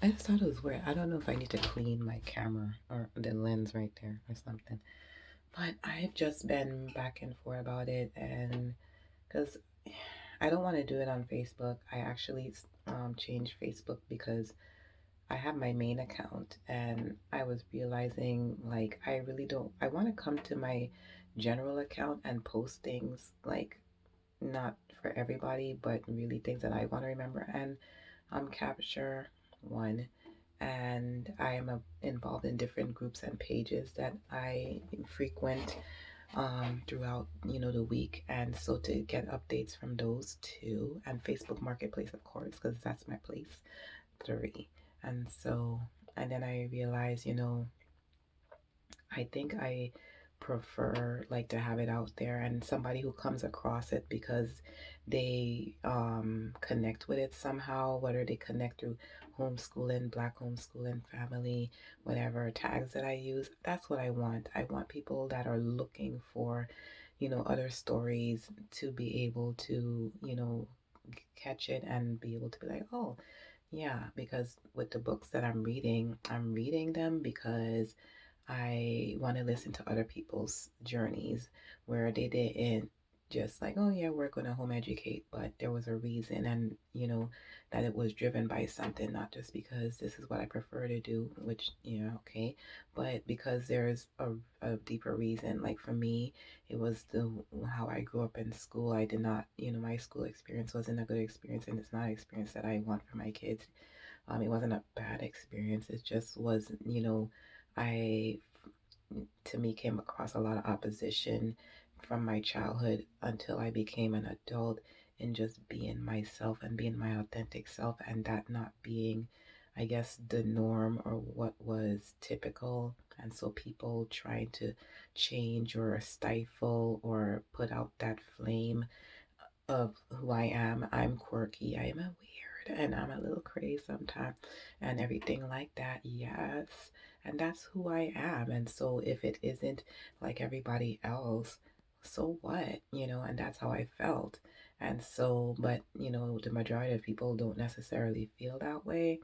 I just thought it was weird. I don't know if I need to clean my camera or the lens right there or something. But I've just been back and forth about it, and because I don't want to do it on Facebook, I actually changed Facebook because I have my main account, and I was realizing like I really don't. I want to come to my general account and post things like not for everybody, but really things that I want to remember. And capture one, and I am involved in different groups and pages that I frequent throughout the week, and so to get updates from those two, and Facebook Marketplace, of course, because that's my place three. And so, and then I realized, I think I prefer like to have it out there and somebody who comes across it because they connect with it somehow, whether they connect through homeschooling, black homeschooling family, whatever tags that I use. That's what I want. I want people that are looking for, other stories to be able to, catch it and be able to be like, oh, yeah, because with the books that I'm reading them because I want to listen to other people's journeys where they didn't just like, oh yeah, we're going to home educate, but there was a reason, and that it was driven by something, not just because this is what I prefer to do, which, okay, but because there's a deeper reason. Like for me, it was the how I grew up in school. I did not, my school experience wasn't a good experience, and it's not an experience that I want for my kids. It wasn't a bad experience. It just was, I, to me, came across a lot of opposition from my childhood until I became an adult, and just being myself and being my authentic self, and that not being, I guess, the norm or what was typical. And so people trying to change or stifle or put out that flame of who I am. I'm quirky, I am a weird, and I'm a little crazy sometimes, and everything like that. Yes, and that's who I am. And so if it isn't like everybody else, so what? And that's how I felt. And so, but the majority of people don't necessarily feel that way.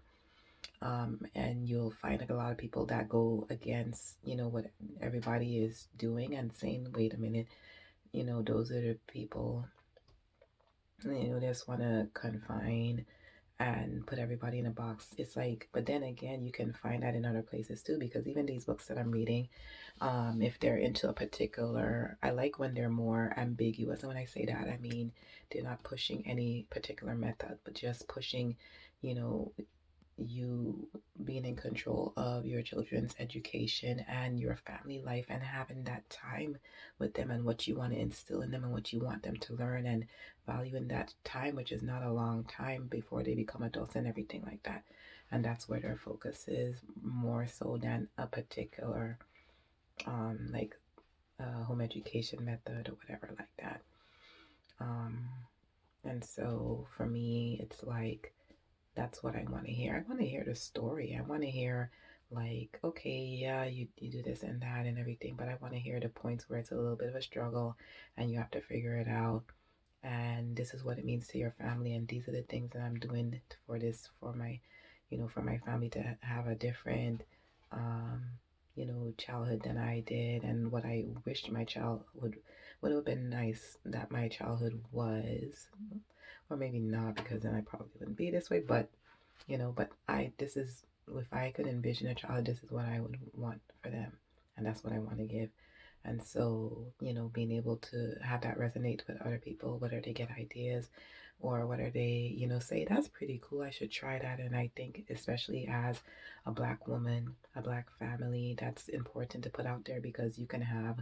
And you'll find like a lot of people that go against, what everybody is doing and saying, wait a minute, those are the people just want to confine and put everybody in a box. It's like, but then again, you can find that in other places too, because even these books that I'm reading, if they're into a particular, I like when they're more ambiguous. And when I say that, I mean they're not pushing any particular method, but just pushing, you know, you being in control of your children's education and your family life, and having that time with them and what you want to instill in them and what you want them to learn, and valuing that time, which is not a long time before they become adults and everything like that. And that's where their focus is, more so than a particular like home education method or whatever like that. um and so for me, it's like, that's what I want to hear. I want to hear the story. I want to hear, like, okay, yeah, you do this and that and everything, but I want to hear the points where it's a little bit of a struggle and you have to figure it out. And this is what it means to your family. And these are the things that I'm doing for this, for my, for my family to have a different, um, childhood than I did. And what I wished my child would have been nice that my childhood was, or maybe not, because then I probably wouldn't be this way. But but this is, if I could envision a child, this is what I would want for them, and that's what I want to give. And so, being able to have that resonate with other people, whether they get ideas or whether they, say, that's pretty cool, I should try that. And I think, especially as a black woman, a black family, that's important to put out there, because you can have,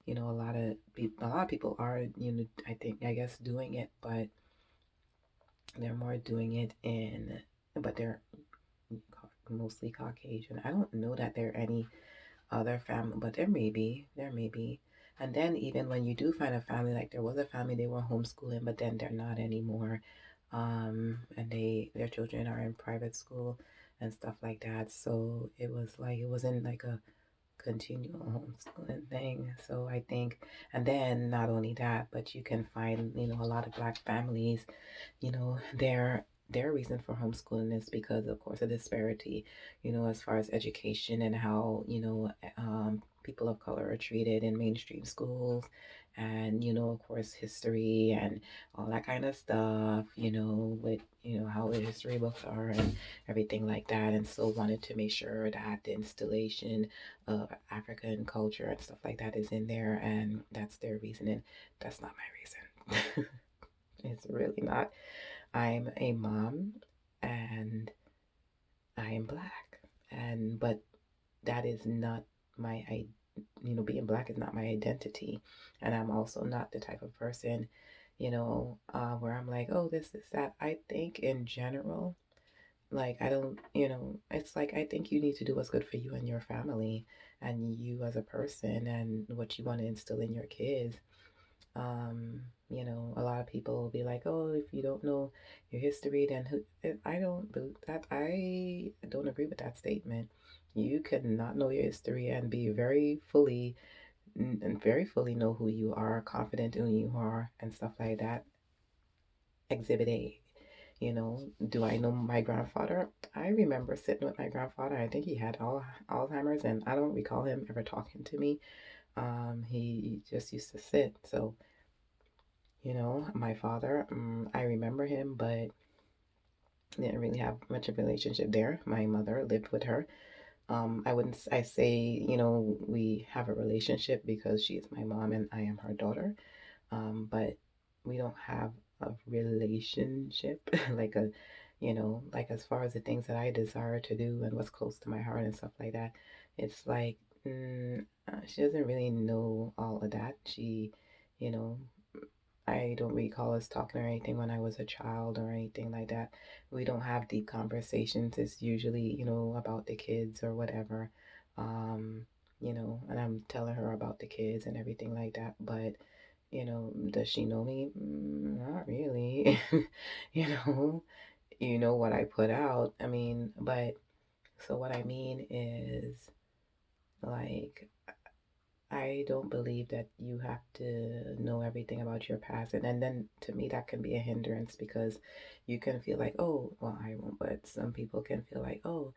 a lot of people are, I guess, doing it, but they're more doing it in, but they're mostly Caucasian. I don't know that there are any other family, but there may be. And then even when you do find a family, like there was a family, they were homeschooling, but then they're not anymore. And their children are in private school and stuff like that. So it was like, it wasn't like a continual homeschooling thing. So I think, and then not only that, but you can find, a lot of black families, they're their reason for homeschooling is because, of course, of disparity, as far as education and how, people of color are treated in mainstream schools, and, of course, history and all that kind of stuff, with, how the history books are and everything like that. And so wanted to make sure that the installation of African culture and stuff like that is in there. And that's their reasoning. That's not my reason. It's really not. I'm a mom and I am black. And but that is not my being black is not my identity. And I'm also not the type of person, where I'm like, oh, this is that. I think in general, like I don't, it's like I think you need to do what's good for you and your family and you as a person and what you want to instill in your kids. A lot of people will be like, "Oh, if you don't know your history, then who?" I don't believe that. I don't agree with that statement. You cannot know your history and be very fully know who you are, confident in who you are, and stuff like that. Exhibit A. Do I know my grandfather? I remember sitting with my grandfather. I think he had Alzheimer's, and I don't recall him ever talking to me. He just used to sit. So my father, I remember him, but didn't really have much of a relationship there. My mother lived with her. I wouldn't, I say, we have a relationship because she is my mom and I am her daughter. But we don't have a relationship like like as far as the things that I desire to do and what's close to my heart and stuff like that. It's like, she doesn't really know all of that. You know, I don't recall us talking or anything when I was a child or anything like that. We don't have deep conversations. It's usually, about the kids or whatever. Um, and I'm telling her about the kids and everything like that. But, does she know me? Not really. you know, what I put out. I mean, but so what I mean is like I don't believe that you have to know everything about your past. And then to me, that can be a hindrance because you can feel like, oh, well, I won't, but some people can feel like, oh,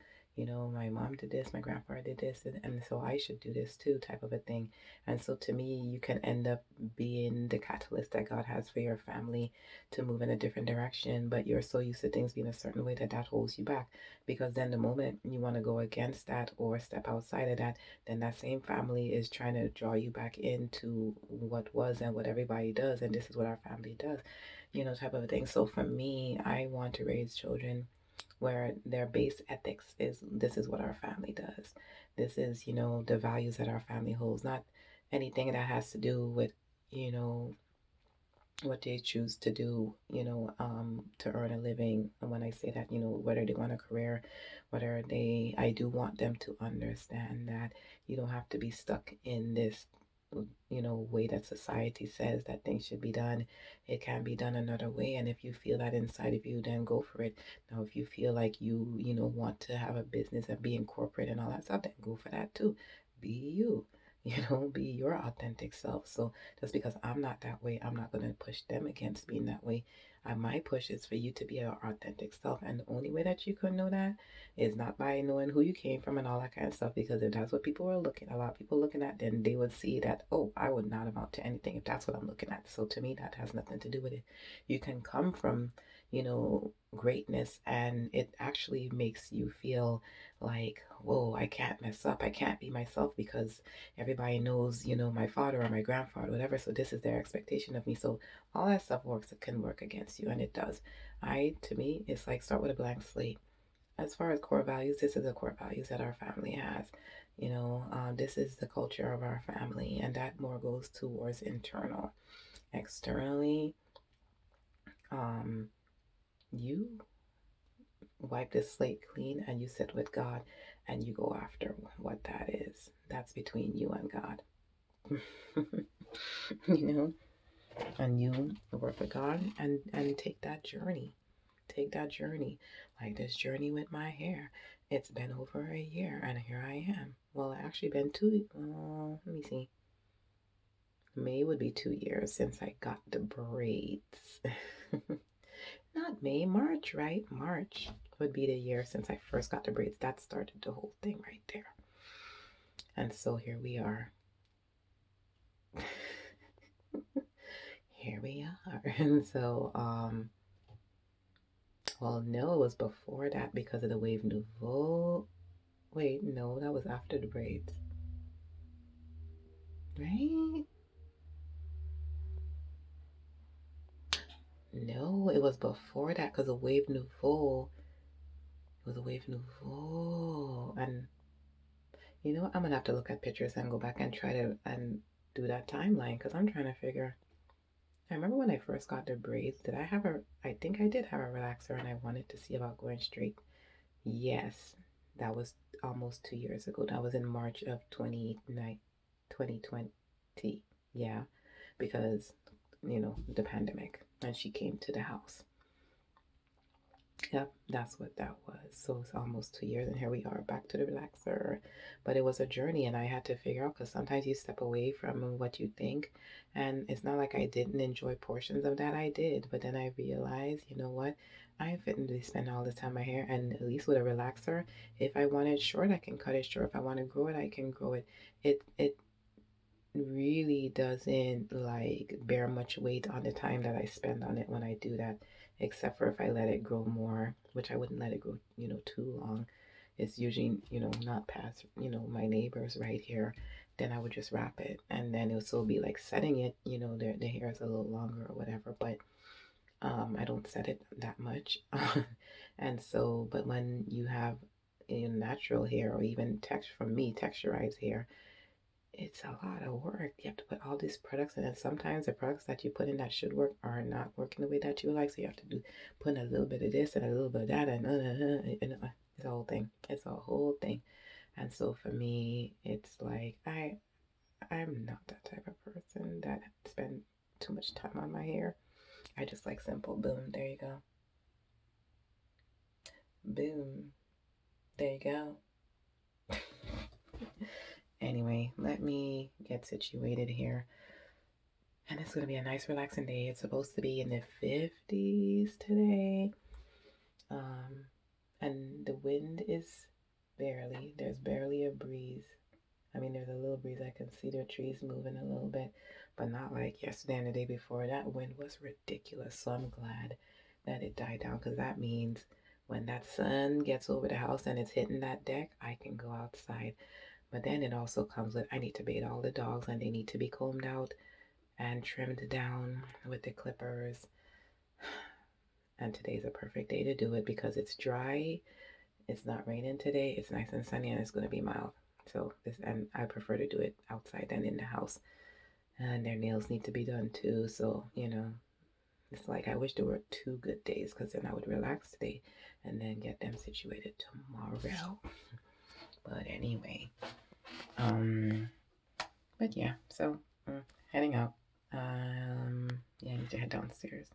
my mom did this, my grandfather did this, and so I should do this too, type of a thing. And so to me, you can end up being the catalyst that God has for your family to move in a different direction, but you're so used to things being a certain way that that holds you back. Because then the moment you want to go against that or step outside of that, then that same family is trying to draw you back into what was and what everybody does, and this is what our family does, type of a thing. So for me, I want to raise children where their base ethics is this is what our family does. This is, the values that our family holds, not anything that has to do with, you know, what they choose to do, to earn a living. And when I say that, whether they want a career, I do want them to understand that you don't have to be stuck in this, way that society says that things should be done. It can be done another way. And if you feel that inside of you, then go for it. Now, if you feel like want to have a business and be in corporate and all that stuff, then go for that too. Be you. Be your authentic self. So just because I'm not that way, I'm not going to push them against being that way. My push is for you to be your authentic self. And the only way that you can know that is not by knowing who you came from and all that kind of stuff. Because if that's what people are looking, a lot of people looking at, then they would see that, oh, I would not amount to anything if that's what I'm looking at. So to me, that has nothing to do with it. You can come from, greatness, and it actually makes you feel like, whoa, I can't mess up. I can't be myself because everybody knows, my father or my grandfather, whatever. So this is their expectation of me. So all that stuff works. It can work against you, and it does. To me, it's like start with a blank slate. As far as core values, this is the core values that our family has. This is the culture of our family, and that more goes towards internal. Externally, um, you wipe the slate clean and you sit with God and you go after what that is. That's between you and God. you know, and you work with God and take that journey. Take that journey. Like this journey with my hair. It's been over a year and here I am. Well, it actually been let me see. May would be 2 years since I got the braids. Not May, March, right? March would be the year since I first got the braids. That started the whole thing right there. And so here we are. Here we are. And so, well, no, it was before that because of the Wave Nouveau. Wait, no, that was after the braids, right? No, it was before that because of Wave Nouveau. It was a Wave Nouveau. And you know what? I'm gonna have to look at pictures and go back and try to and do that timeline because I'm trying to figure. I remember when I first got the braids, did I have a, I think I did have a relaxer and I wanted to see about going straight. Yes, that was almost 2 years ago. That was in March of 2020. Yeah, because, the pandemic. And she came to the house. Yep, that's what that was. So it's almost 2 years, and here we are back to the relaxer. But it was a journey, and I had to figure out because sometimes you step away from what you think, and it's not like I didn't enjoy portions of that. I did, but then I realized, you know what? I ain't fitting to spend all this time my hair, and at least with a relaxer, if I want it short, I can cut it short. If I want to grow it, I can grow it. It really doesn't like bear much weight on the time that I spend on it when I do that, except for if I let it grow more, which I wouldn't let it grow, too long. It's usually, not past, my neighbors right here. Then I would just wrap it and then it would still be like setting it, the hair is a little longer or whatever, but I don't set it that much. And so, but when you have natural hair or even from me, texturized hair, it's a lot of work. You have to put all these products in, and sometimes the products that you put in that should work are not working the way that you like. So you have to put in a little bit of this and a little bit of that, and it's a whole thing. It's a whole thing. And so for me, it's like I'm not that type of person that spend too much time on my hair. I just like simple. Boom, there you go. Boom, there you go. Anyway, let me get situated here. And it's going to be a nice, relaxing day. It's supposed to be in the 50s today. Um, and the wind is there's barely a breeze. I mean, there's a little breeze. I can see the trees moving a little bit, but not like yesterday and the day before. That wind was ridiculous. So I'm glad that it died down because that means when that sun gets over the house and it's hitting that deck, I can go outside. But then it also comes with I need to bathe all the dogs and they need to be combed out and trimmed down with the clippers. And today's a perfect day to do it because it's dry. It's not raining today. It's nice and sunny and it's going to be mild. So and I prefer to do it outside than in the house. And their nails need to be done too. So, it's like I wish there were 2 good days because then I would relax today and then get them situated tomorrow. But anyway, but yeah, so heading out. Yeah, I need to head downstairs.